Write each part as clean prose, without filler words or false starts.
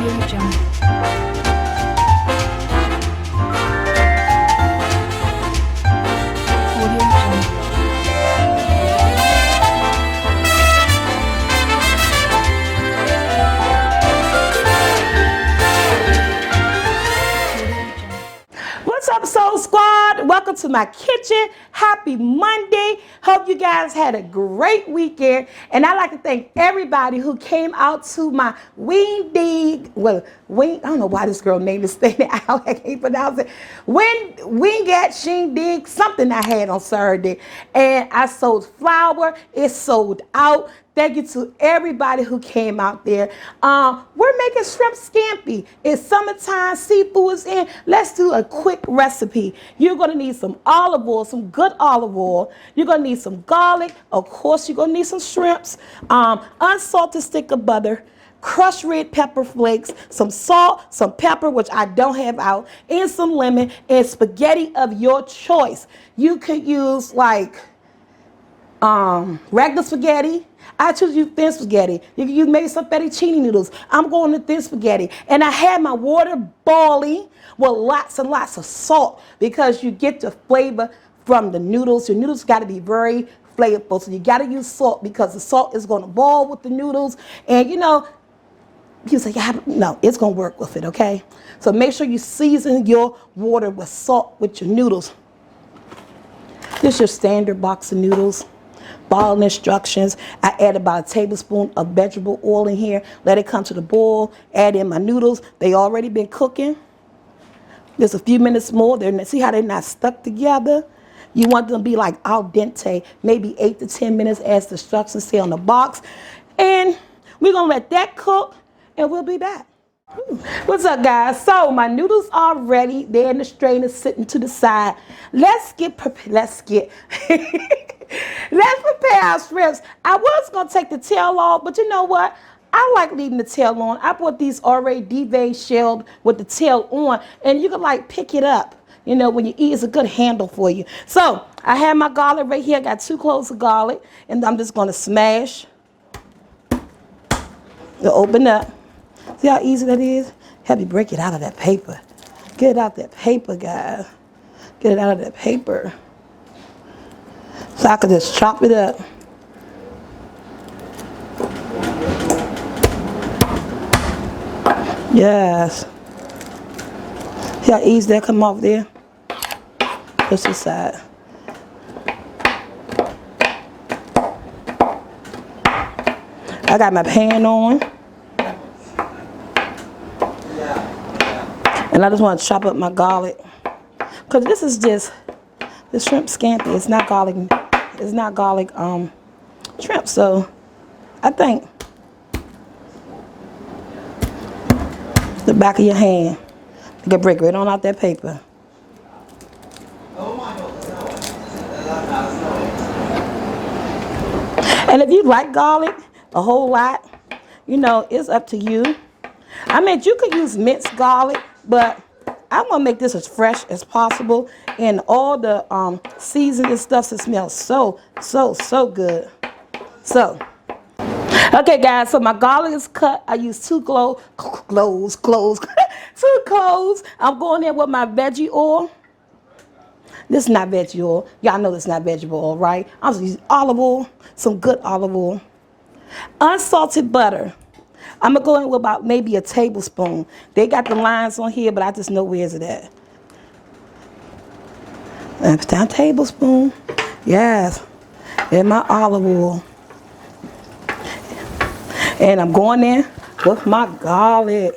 What's up, Soul Squad? Welcome to my kitchen. Happy Monday. Hope you guys had a great weekend. And I'd like to thank everybody who came out to my I don't know why this girl named this thing out. I can't pronounce it. Wingat Shindig, something I had on Saturday. And I sold flour. It sold out. Thank you to everybody who came out there. We're making shrimp scampi. It's summertime, seafood is in. Let's do a quick recipe. You're gonna need some olive oil, some good olive oil. You're gonna need some garlic. Of course, you're gonna need some shrimps, unsalted stick of butter, crushed red pepper flakes, some salt, some pepper, which I don't have out, and some lemon, and spaghetti of your choice. You could use like regular spaghetti. I choose to use thin spaghetti. You can use maybe some fettuccine noodles. I'm going to thin spaghetti. And I had my water boiling with lots and lots of salt because you get the flavor from the noodles. Your noodles got to be very flavorful. So you got to use salt because the salt is going to boil with the noodles. And you know, you say, yeah, no, it's going to work with it, okay? So make sure you season your water with salt with your noodles. This is your standard box of noodles. Boiling instructions. I add about a tablespoon of vegetable oil in here. Let it come to the boil. Add in my noodles. They already been cooking. Just a few minutes more. See how they're not stuck together? You want them to be like al dente, maybe 8 to 10 minutes as the instructions say on the box. And we're going to let that cook and we'll be back. What's up, guys? So my noodles are ready. They're in the strainer sitting to the side. Let's prepare our shrimps. I was going to take the tail off, but you know what? I like leaving the tail on. I bought these already deveined shelled with the tail on, and you can like pick it up. You know, when you eat, it's a good handle for you. So I have my garlic right here. I got 2 cloves of garlic, and I'm just going to smash. To open up. See how easy that is? Have you break it out of that paper. Get it out that paper, guys. Get it out of that paper. So I could just chop it up. Yes. See how easy that come off there? Just this side. I got my pan on. And I just want to chop up my garlic. Because this is just the shrimp scampi. It's not garlic shrimp. So I think the back of your hand, you can break right on out that paper. And if you like garlic a whole lot, you know, it's up to you. I mean, you could use minced garlic, but I want to make this as fresh as possible. And all the seasoning stuff that smells so good. So, okay, guys, so my garlic is cut. I use 2 cloves. 2 cloves. I'm going in with my veggie oil. This is not veggie oil. Y'all know this is not vegetable oil, right? I'm just using olive oil, some good olive oil. Unsalted butter. I'm going to go in with about maybe a tablespoon. They got the lines on here, but I just know where's it at. And down a tablespoon. Yes. And my olive oil. And I'm going in with my garlic.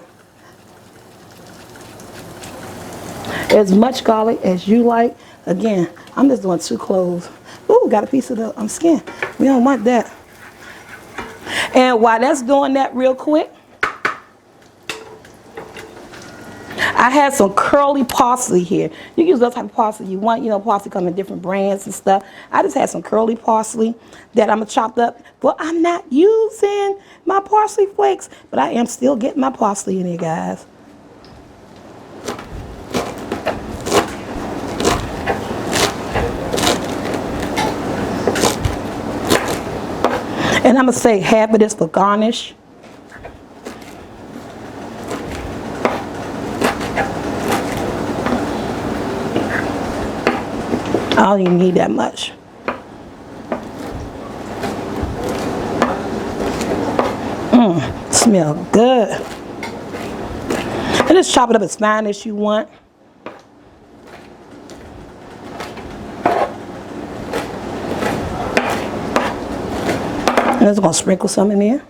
As much garlic as you like. Again, I'm just doing 2 cloves. Ooh, got a piece of the skin. We don't want that. And while that's doing that real quick, I had some curly parsley here. You can use what type of parsley you want. You know, parsley come in different brands and stuff. I just had some curly parsley that I'm going to chop up. But I'm not using my parsley flakes, but I am still getting my parsley in here, guys. And I'm going to say half of this for garnish. I don't even need that much. Smell good. And just chop it up as fine as you want. And I'm just gonna sprinkle some in there,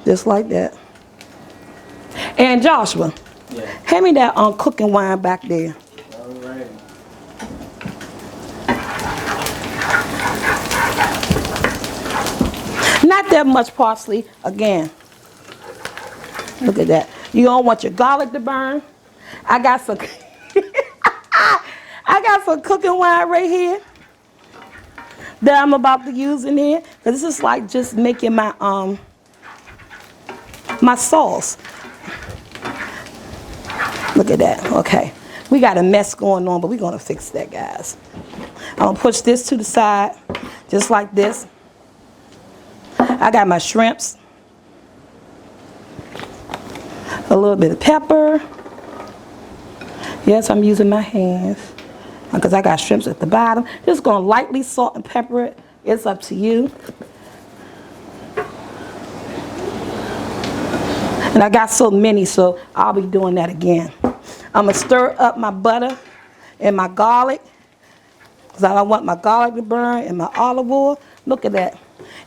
just like that. And Joshua, yeah, hand me that cooking wine back there. All right. Not that much parsley, again. Look at that. You don't want your garlic to burn. I got some I got some cooking wine right here that I'm about to use in here. This is like just making my my sauce. Look at that. Okay. We got a mess going on, but we're gonna fix that, guys. I'm gonna push this to the side, just like this. I got my shrimps. A little bit of pepper. Yes, I'm using my hands because I got shrimps at the bottom. Just gonna lightly salt and pepper it. It's up to you. And I got so many, so I'll be doing that again. I'm gonna stir up my butter and my garlic because I don't want my garlic to burn, and my olive oil. Look at that.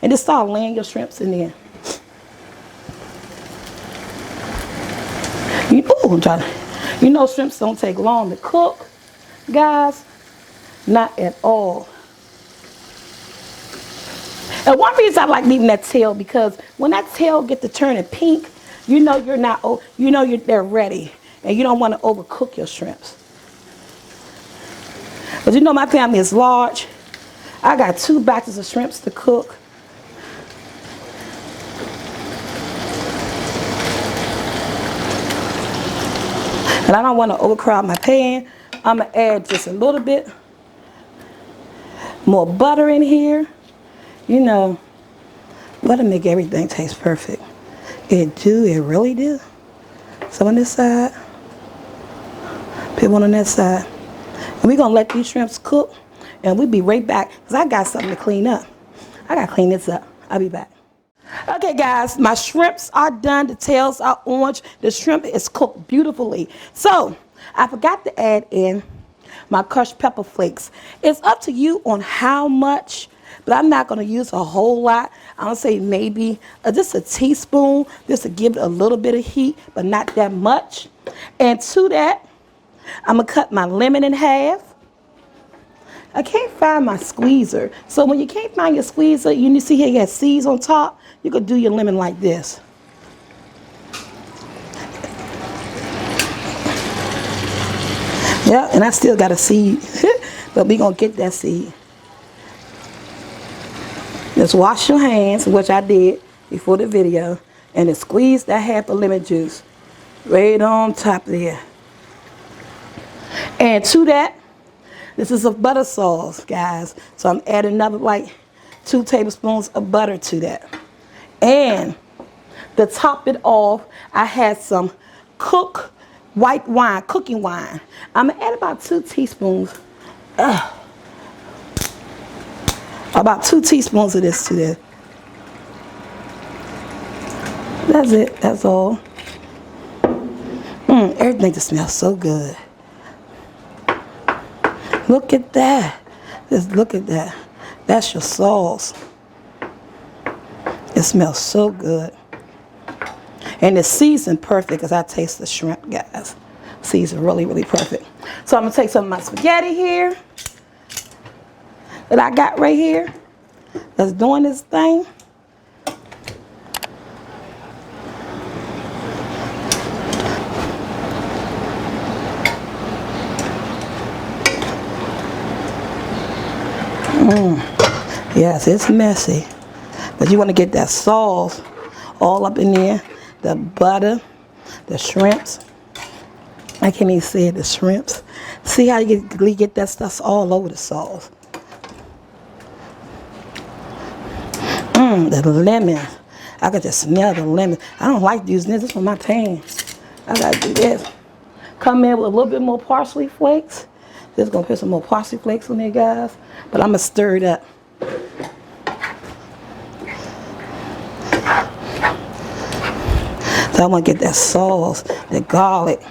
And just start laying your shrimps in there. You know shrimps don't take long to cook, guys. Not at all. And one reason I like leaving that tail, because when that tail gets to turning pink, you know they're ready, and you don't want to overcook your shrimps. But you know my family is large. I got 2 batches of shrimps to cook. And I don't want to overcrowd my pan. I'm going to add just a little bit more butter in here. You know, butter make everything taste perfect. It really do. So on this side, put one on that side. And we're going to let these shrimps cook, and we'll be right back because I got something to clean up. I got to clean this up. I'll be back. Okay, guys, my shrimps are done. The tails are orange. The shrimp is cooked beautifully. So I forgot to add in my crushed pepper flakes. It's up to you on how much, but I'm not going to use a whole lot. I'm going to say maybe just a teaspoon, just to give it a little bit of heat, but not that much. And to that, I'm going to cut my lemon in half. I can't find my squeezer. So when you can't find your squeezer, you see here you got seeds on top, you could do your lemon like this. Yeah, and I still got a seed, but we're going to get that seed. Just wash your hands, which I did before the video, and then squeeze that half of lemon juice right on top there. And to that, this is a butter sauce, guys. So I'm adding another like 2 tablespoons of butter to that. And to top it off, I had some cooked white wine, cooking wine. I'm gonna add about 2 teaspoons. About 2 teaspoons of this to there. That's it, that's all. Everything just smells so good. Look at that. Just look at that. That's your sauce. It smells so good. And it's seasoned perfect because I taste the shrimp, guys. Seasoned really, really perfect. So I'm going to take some of my spaghetti here that I got right here that's doing this thing. Yes, it's messy, but you want to get that sauce all up in there, the butter, the shrimps. I can't even say it, the shrimps. See how you get that stuff all over the sauce. The lemon. I could just smell the lemon. I don't like using this. This is for my pan. I gotta do this. Come in with a little bit more parsley flakes. Just gonna put some more parsley flakes on there, guys. But I'm gonna stir it up. So I want to get that sauce, the garlic.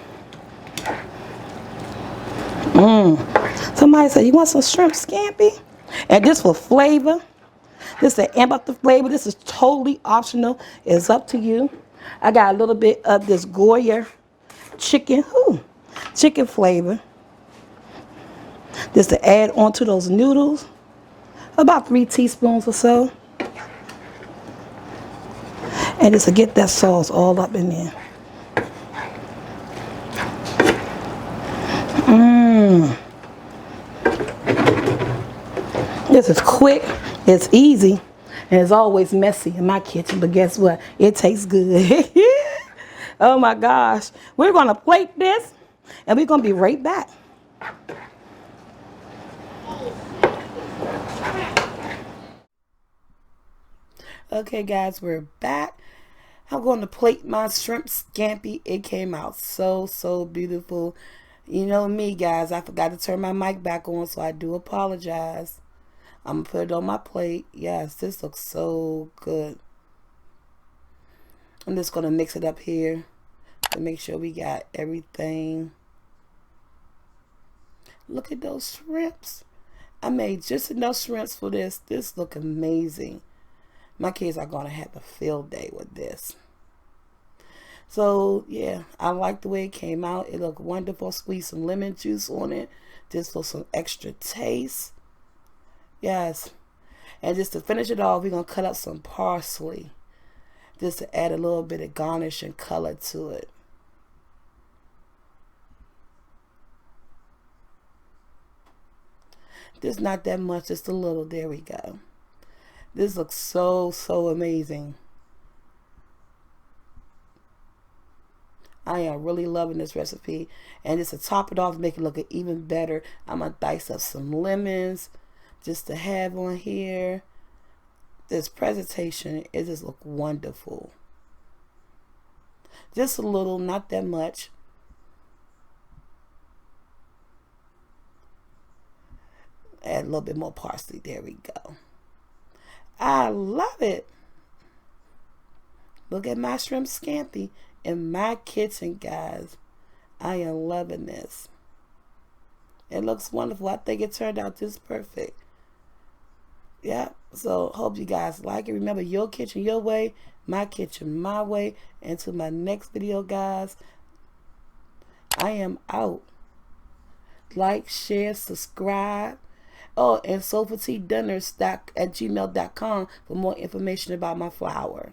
Somebody said, you want some shrimp scampi? And this for flavor. This is to amp up the flavor. This is totally optional. It's up to you. I got a little bit of this Goya chicken, chicken flavor. Just to add onto those noodles. About 3 teaspoons or so. And just to get that sauce all up in there. This is quick, it's easy, and it's always messy in my kitchen, but guess what? It tastes good. Oh my gosh. We're gonna plate this, and we're gonna be right back. Okay guys, we're back. I'm going to plate my shrimp scampi. It came out so beautiful. You know me guys, I forgot to turn my mic back on, so I do apologize. I'm gonna put it on my plate. Yes, this looks so good. I'm just gonna mix it up here to make sure we got everything. Look at those shrimps. I made just enough shrimps for this. This look amazing. My kids are gonna have a field day with this. So yeah, I like the way it came out. It looked wonderful. Squeeze some lemon juice on it just for some extra taste. Yes. And just to finish it off, we're going to cut up some parsley. Just to add a little bit of garnish and color to it. Just not that much, just a little. There we go. This looks so amazing. I am really loving this recipe. And just to top it off, make it look even better, I'm going to dice up some lemons. Just to have on here. This presentation, it just look wonderful. Just a little, not that much. Add a little bit more parsley. There we go. I love it. Look at my shrimp scampi in my kitchen, guys. I am loving this. It looks wonderful. I think it turned out just perfect. Yeah, so hope you guys like it. Remember, your kitchen your way, my kitchen my way. Until my next video, guys, I am out. Like, share, subscribe. Oh, and SoulfulT dinners at gmail.com for more information about my flour.